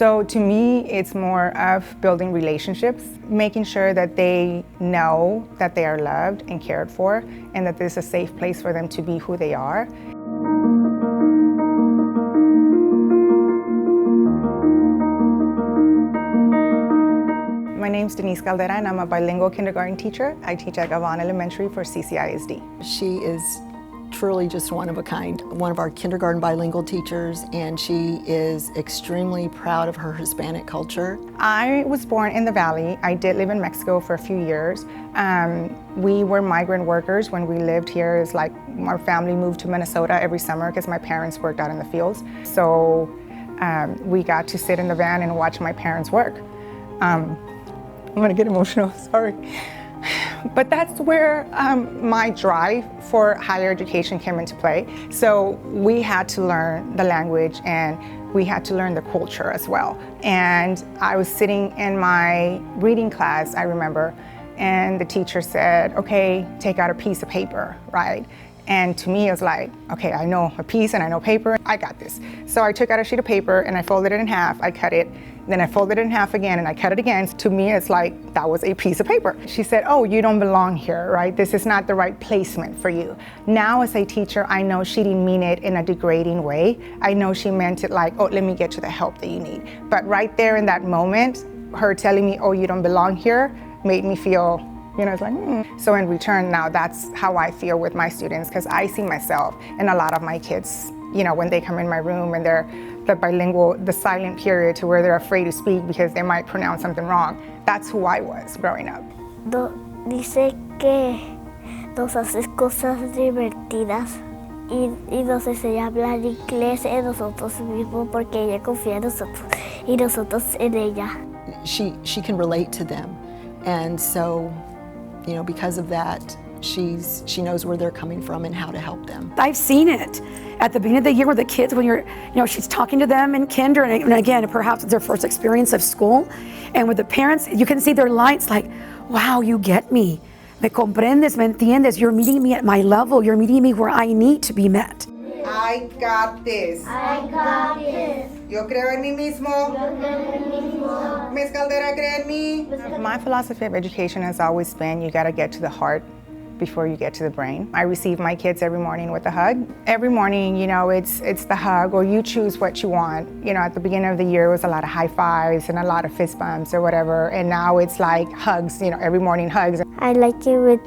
So to me, it's more of building relationships, making sure that they know that they are loved and cared for, and that this is a safe place for them to be who they are. My name's Denise Caldera, and I'm a bilingual kindergarten teacher. I teach at Gavon Elementary for CCISD. She is truly just one of a kind, one of our kindergarten bilingual teachers, and she is extremely proud of her Hispanic culture. I was born in the Valley. I did live in Mexico for a few years. We were migrant workers when we lived here. It's like our family moved to Minnesota every summer because my parents worked out in the fields. So we got to sit in the van and watch my parents work. I'm gonna get emotional, sorry. But that's where my drive for higher education came into play. So we had to learn the language and we had to learn the culture as well. And I was sitting in my reading class, I remember, and the teacher said, okay, take out a piece of paper, right? And to me, it was like, okay, I know a piece and I know paper, I got this. So I took out a sheet of paper and I folded it in half, I cut it, then I folded it in half again and I cut it again. To me, it's like, that was a piece of paper. She said, oh, you don't belong here, right? This is not the right placement for you. Now as a teacher, I know she didn't mean it in a degrading way. I know she meant it like, oh, let me get you the help that you need. But right there in that moment, her telling me, oh, you don't belong here, made me feel, it's like, So in return, now that's how I feel with my students, because I see myself in a lot of my kids, when they come in my room and they're the bilingual, the silent period to where they're afraid to speak because they might pronounce something wrong. That's who I was growing up. Dice que nos hace cosas divertidas y nos enseña a hablar inglés en nosotros mismos porque ella confía en nosotros y nosotros en ella. She can relate to them, and so, because of that, she knows where they're coming from and how to help them. I've seen it at the beginning of the year with the kids when she's talking to them in kinder, and again, perhaps it's their first experience of school, and with the parents, you can see their lights like, wow, you get me. Me comprendes, me entiendes, you're meeting me at my level, you're meeting me where I need to be met. I got this. I got this. Yo creo en mí mismo. Ms. Caldera cree en mí. My philosophy of education has always been, you gotta get to the heart before you get to the brain. I receive my kids every morning with a hug. Every morning, it's the hug, or you choose what you want. At the beginning of the year, it was a lot of high fives and a lot of fist bumps or whatever, and now it's like hugs, every morning hugs. I like it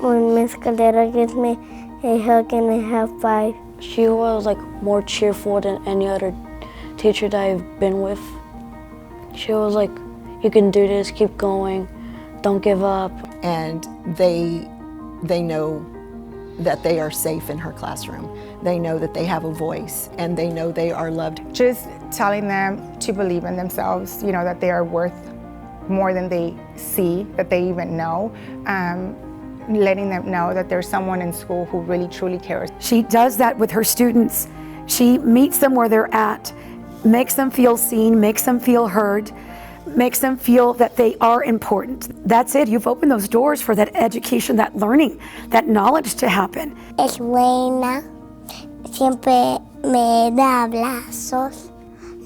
when Ms. Caldera gives me a hug and a high five. She was more cheerful than any other teacher that I've been with. She was like, you can do this, keep going, don't give up. And they know that they are safe in her classroom. They know that they have a voice, and they know they are loved. Just telling them to believe in themselves, that they are worth more than they see, that they even know. Letting them know that there's someone in school who really truly cares. She does that with her students. She meets them where they're at, makes them feel seen, makes them feel heard, makes them feel that they are important. That's it. You've opened those doors for that education, that learning, that knowledge to happen. Es buena, siempre me da abrazos,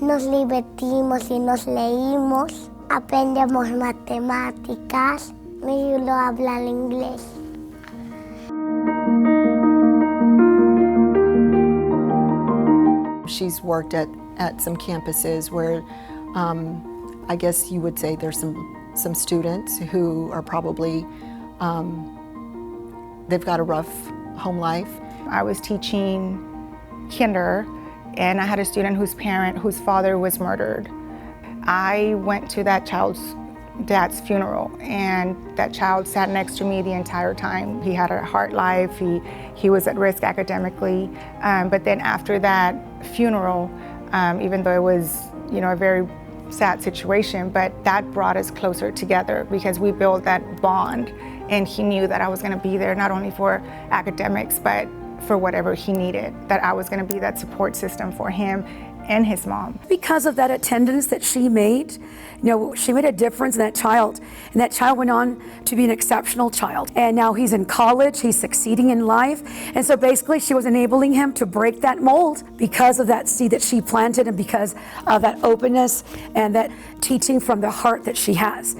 nos divertimos y nos leímos, aprendemos matemáticas, me ayudó a hablar inglés. She's worked at some campuses where I guess you would say there's some students who are probably, they've got a rough home life. I was teaching kinder, and I had a student whose father was murdered. I went to that child's dad's funeral, and that child sat next to me the entire time. He had a hard life, he was at risk academically, but then after that funeral, even though it was a very sad situation, but that brought us closer together because we built that bond, and he knew that I was going to be there not only for academics, but for whatever he needed, that I was going to be that support system for him and his mom. Because of that attendance that she made, she made a difference in that child. And that child went on to be an exceptional child. And now he's in college, he's succeeding in life. And so basically she was enabling him to break that mold because of that seed that she planted and because of that openness and that teaching from the heart that she has.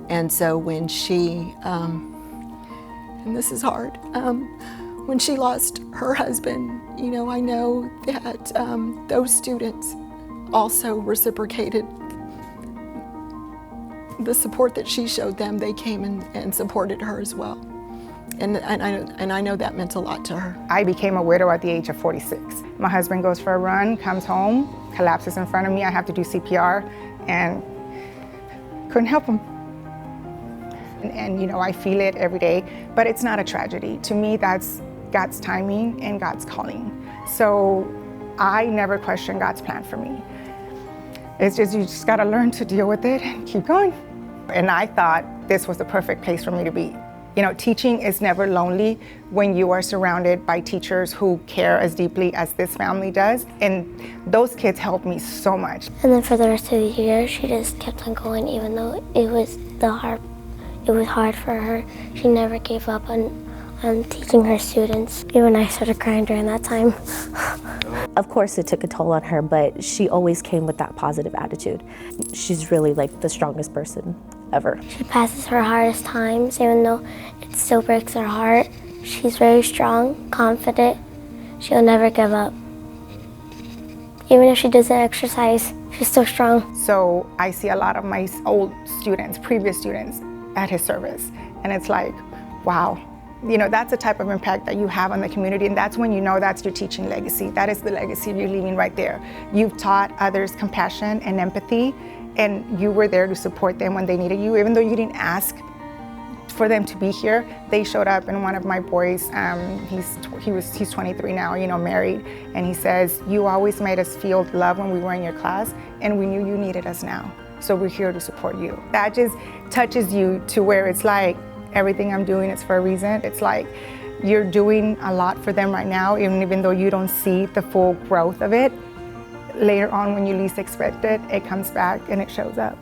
And so when she, and this is hard, when she lost her husband, I know that those students also reciprocated the support that she showed them. They came and supported her as well. And I know that meant a lot to her. I became a widow at the age of 46. My husband goes for a run, comes home, collapses in front of me. I have to do CPR and couldn't help him. And I feel it every day, but it's not a tragedy. To me, that's God's timing and God's calling. So I never question God's plan for me. It's just, you just gotta learn to deal with it and keep going. And I thought this was the perfect place for me to be. Teaching is never lonely when you are surrounded by teachers who care as deeply as this family does. And those kids helped me so much. And then for the rest of the year, she just kept on going, even though it was hard for her. She never gave up on teaching her students. Even I started crying during that time. Of course it took a toll on her, but she always came with that positive attitude. She's really like the strongest person ever. She passes her hardest times, even though it still breaks her heart. She's very strong, confident. She'll never give up. Even if she doesn't exercise, she's still strong. So I see a lot of my old students, previous students, at his service. And it's like, wow. That's the type of impact that you have on the community, and that's when you know that's your teaching legacy. That is the legacy you're leaving right there. You've taught others compassion and empathy, and you were there to support them when they needed you. Even though you didn't ask for them to be here, they showed up. And one of my boys, he's 23 now, married, and he says, you always made us feel love when we were in your class, and we knew you needed us now. So we're here to support you. That just touches you to where it's like, everything I'm doing is for a reason. It's like you're doing a lot for them right now, even though you don't see the full growth of it. Later on, when you least expect it, it comes back and it shows up.